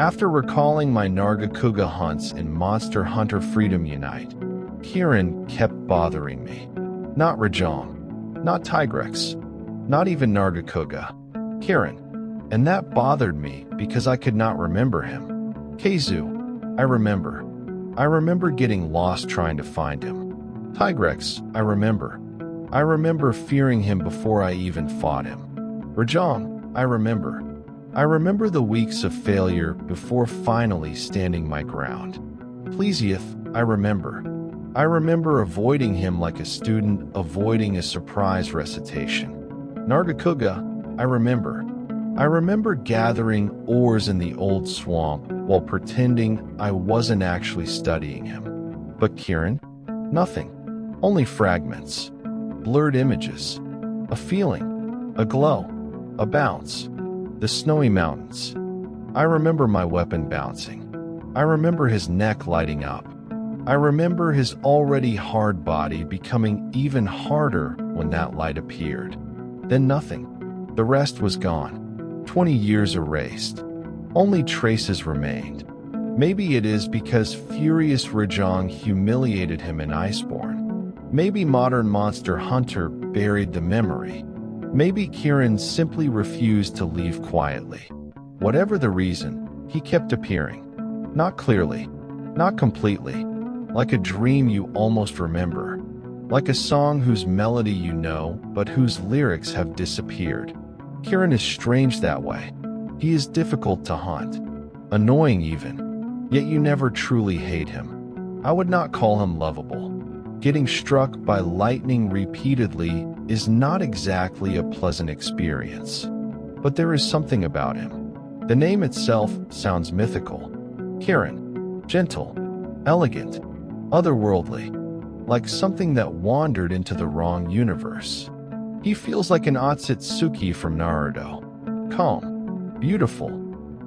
After recalling my Nargacuga hunts in Monster Hunter Freedom Unite, Kirin kept bothering me. Not Rajong, not Tigrex, not even Nargacuga. Kirin. And that bothered me because I could not remember him. Keizu, I remember. I remember getting lost trying to find him. Tigrex, I remember. I remember fearing him before I even fought him. Rajong, I remember. I remember the weeks of failure before finally standing my ground. Plesioth, I remember. I remember avoiding him like a student avoiding a surprise recitation. Nargacuga, I remember. I remember gathering ores in the old swamp while pretending I wasn't actually studying him. But Kirin? Nothing. Only fragments. Blurred images. A feeling. A glow. A bounce. The snowy mountains. I remember my weapon bouncing. I remember his neck lighting up. I remember his already hard body becoming even harder when that light appeared. Then nothing. The rest was gone. 20 years erased. Only traces remained. Maybe it is because furious Rajong humiliated him in Iceborne. Maybe modern Monster Hunter buried the memory. Maybe Kirin simply refused to leave quietly. Whatever the reason, he kept appearing. Not clearly, not completely, like a dream you almost remember, like a song whose melody you know but whose lyrics have disappeared. Kirin is strange that way. He is difficult to hunt, annoying even, yet you never truly hate him. I would not call him lovable. Getting struck by lightning repeatedly is not exactly a pleasant experience. But there is something about him. The name itself sounds mythical. Kirin. Gentle. Elegant. Otherworldly. Like something that wandered into the wrong universe. He feels like an Otsutsuki from Naruto. Calm. Beautiful.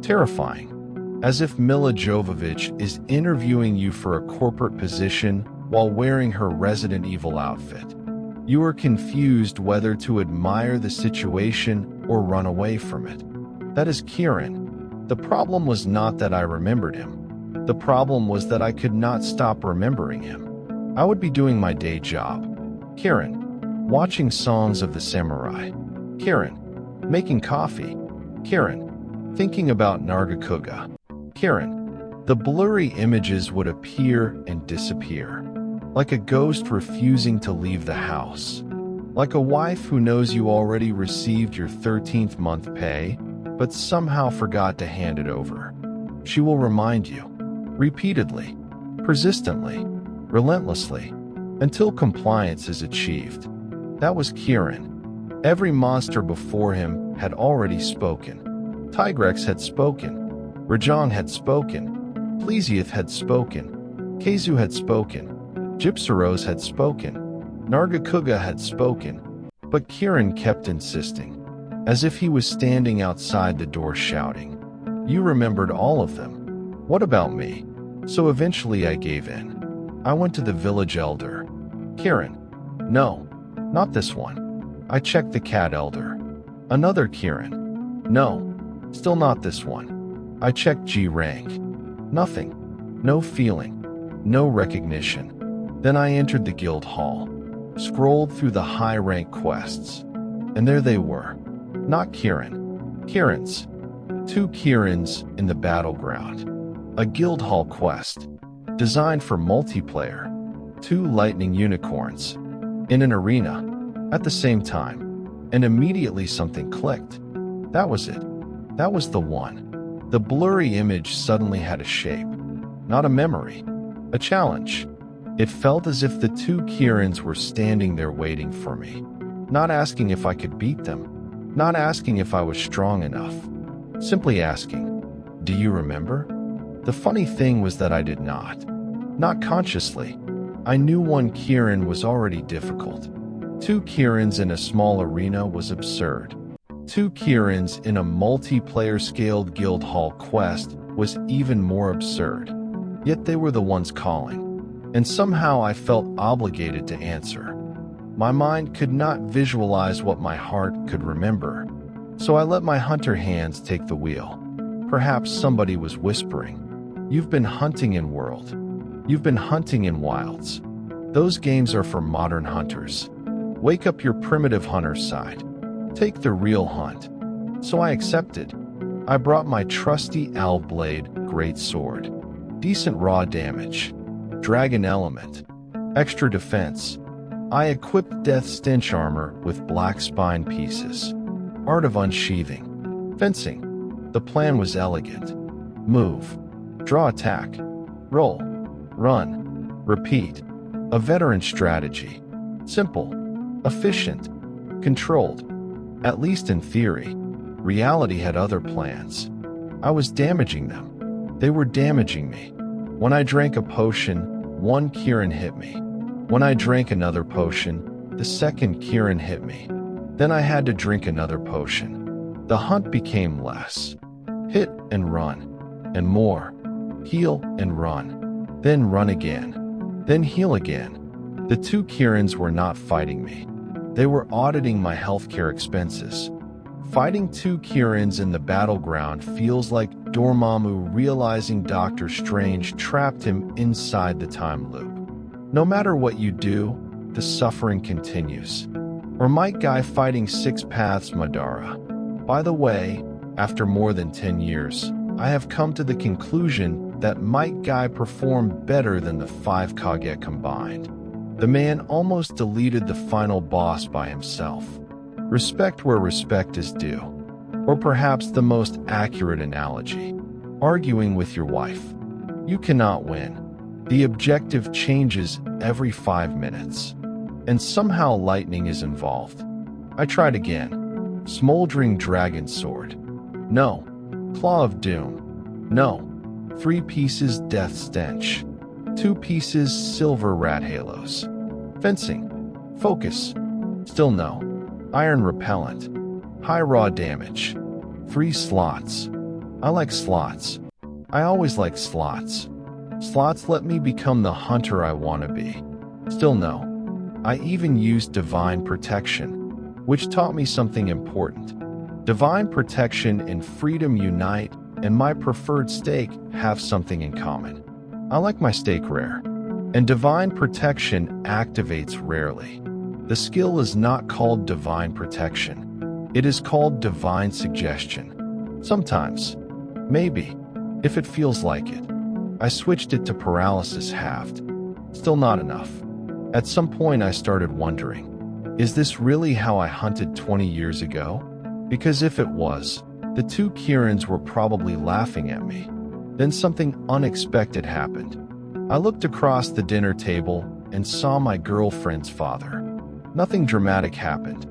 Terrifying. As if Mila Jovovich is interviewing you for a corporate position while wearing her Resident Evil outfit. You are confused whether to admire the situation or run away from it. That is Kirin. The problem was not that I remembered him. The problem was that I could not stop remembering him. I would be doing my day job. Kirin. Watching songs of the samurai. Kirin. Making coffee. Kirin. Thinking about Nargacuga. Kirin. The blurry images would appear and disappear. Like a ghost refusing to leave the house. Like a wife who knows you already received your 13th month pay, but somehow forgot to hand it over. She will remind you, repeatedly, persistently, relentlessly, until compliance is achieved. That was Kirin. Every monster before him had already spoken. Tigrex had spoken. Rajong had spoken. Plesioth had spoken. Keizu had spoken. Gypsyros had spoken. Nargacuga had spoken. But Kirin kept insisting, as if he was standing outside the door shouting. You remembered all of them. What about me? So eventually I gave in. I went to the village elder. Kirin. No, not this one. I checked the cat elder. Another Kirin. No, still not this one. I checked G rank. Nothing. No feeling. No recognition. Then I entered the guild hall, scrolled through the high-rank quests, and there they were. Not Kirin. Kirins. 2 Kirins in the battleground. A guild hall quest, designed for multiplayer. 2 lightning unicorns, in an arena, at the same time, and immediately something clicked. That was it. That was the one. The blurry image suddenly had a shape, not a memory, a challenge. It felt as if the 2 Kirins were standing there waiting for me, not asking if I could beat them, not asking if I was strong enough, simply asking, do you remember? The funny thing was that I did not. Not consciously. I knew one Kirin was already difficult. 2 Kirins in a small arena was absurd. 2 Kirins in a multiplayer scaled guild hall quest was even more absurd. Yet they were the ones calling. And somehow I felt obligated to answer. My mind could not visualize what my heart could remember, so I let my hunter hands take the wheel. Perhaps somebody was whispering, "You've been hunting in world. You've been hunting in wilds. Those games are for modern hunters. Wake up your primitive hunter side. Take the real hunt." So I accepted. I brought my trusty owl blade great sword. Decent raw damage. Dragon element. Extra defense. I equipped death stench armor with black spine pieces. Art of unsheathing. Fencing. The plan was elegant. Move. Draw attack. Roll. Run. Repeat. A veteran strategy. Simple. Efficient. Controlled. At least in theory. Reality had other plans. I was damaging them. They were damaging me. When I drank a potion, one Kirin hit me. When I drank another potion, the second Kirin hit me. Then I had to drink another potion. The hunt became less. Hit and run. And more. Heal and run. Then run again. Then heal again. The two Kirins were not fighting me. They were auditing my healthcare expenses. Fighting two Kirins in the battleground feels like Dormammu realizing Doctor Strange trapped him inside the time loop. No matter what you do, the suffering continues. Or Might Guy fighting Six Paths Madara. By the way, after more than 10 years, I have come to the conclusion that Might Guy performed better than the 5 Kage combined. The man almost deleted the final boss by himself. Respect where respect is due. Or perhaps the most accurate analogy. Arguing with your wife. You cannot win. The objective changes every 5 minutes. And somehow lightning is involved. I tried again. Smoldering dragon sword. No. Claw of doom. No. 3 pieces death stench. 2 pieces silver rat halos. Fencing. Focus. Still no. Iron repellent. High raw damage. 3 slots. I like slots. I always like slots. Slots let me become the hunter I want to be. Still no. I even used divine protection, which taught me something important. Divine protection and freedom unite, and my preferred steak have something in common. I like my steak rare. And divine protection activates rarely. The skill is not called divine protection. It is called divine suggestion. Sometimes. Maybe. If it feels like it. I switched it to paralysis halved. Still not enough. At some point I started wondering, is this really how I hunted 20 years ago? Because if it was, the two Kirins were probably laughing at me. Then something unexpected happened. I looked across the dinner table and saw my girlfriend's father. Nothing dramatic happened.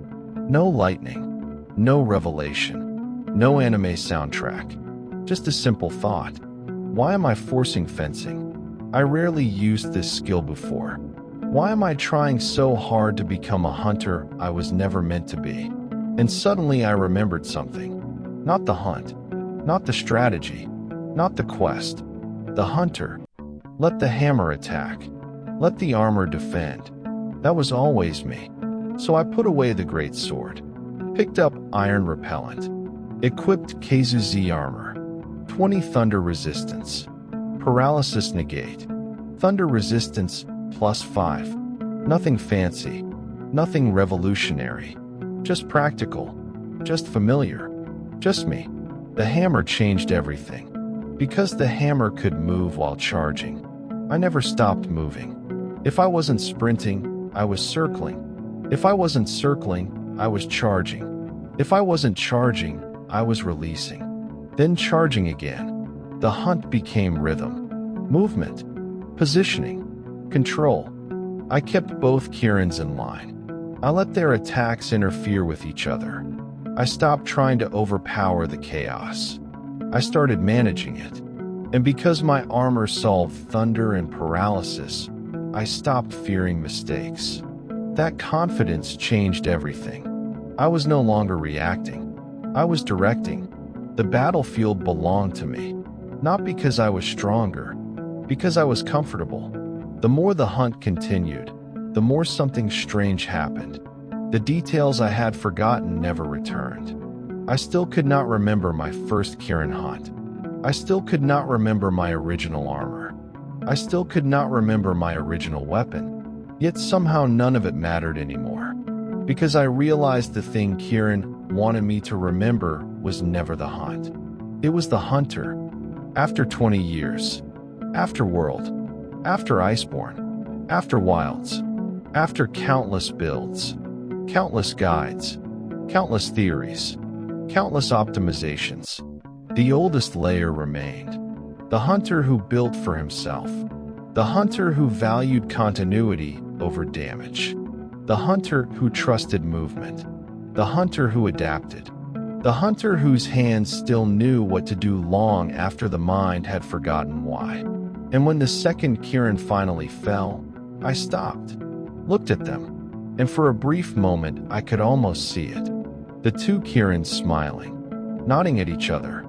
No lightning. No revelation. No anime soundtrack. Just a simple thought. Why am I forcing fencing? I rarely used this skill before. Why am I trying so hard to become a hunter I was never meant to be? And suddenly I remembered something. Not the hunt. Not the strategy. Not the quest. The hunter. Let the hammer attack. Let the armor defend. That was always me. So I put away the great sword. Picked up iron repellent. Equipped Keizu armor. 20 thunder resistance. Paralysis negate. Thunder resistance +5. Nothing fancy. Nothing revolutionary. Just practical. Just familiar. Just me. The hammer changed everything. Because the hammer could move while charging, I never stopped moving. If I wasn't sprinting, I was circling. If I wasn't circling, I was charging. If I wasn't charging, I was releasing. Then charging again. The hunt became rhythm. Movement. Positioning. Control. I kept both Kirins in line. I let their attacks interfere with each other. I stopped trying to overpower the chaos. I started managing it. And because my armor solved thunder and paralysis, I stopped fearing mistakes. That confidence changed everything. I was no longer reacting. I was directing. The battlefield belonged to me. Not because I was stronger, because I was comfortable. The more the hunt continued, the more something strange happened. The details I had forgotten never returned. I still could not remember my first Kirin hunt. I still could not remember my original armor. I still could not remember my original weapon, yet somehow none of it mattered anymore. Because I realized the thing Kirin wanted me to remember was never the hunt. It was the hunter. After 20 years. After World. After Iceborne. After Wilds. After countless builds. Countless guides. Countless theories. Countless optimizations. The oldest layer remained. The hunter who built for himself. The hunter who valued continuity over damage. The hunter who trusted movement. The hunter who adapted. The hunter whose hands still knew what to do long after the mind had forgotten why. And when the second Kirin finally fell, I stopped, looked at them, and for a brief moment I could almost see it. The two Kirins smiling, nodding at each other,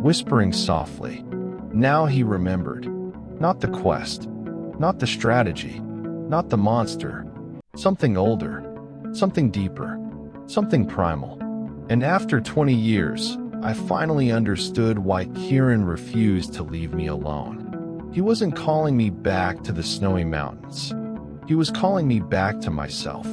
whispering softly. Now he remembered. Not the quest, not the strategy, not the monster. Something older, something deeper, something primal. And after 20 years, I finally understood why Kirin refused to leave me alone. He wasn't calling me back to the snowy mountains. He was calling me back to myself.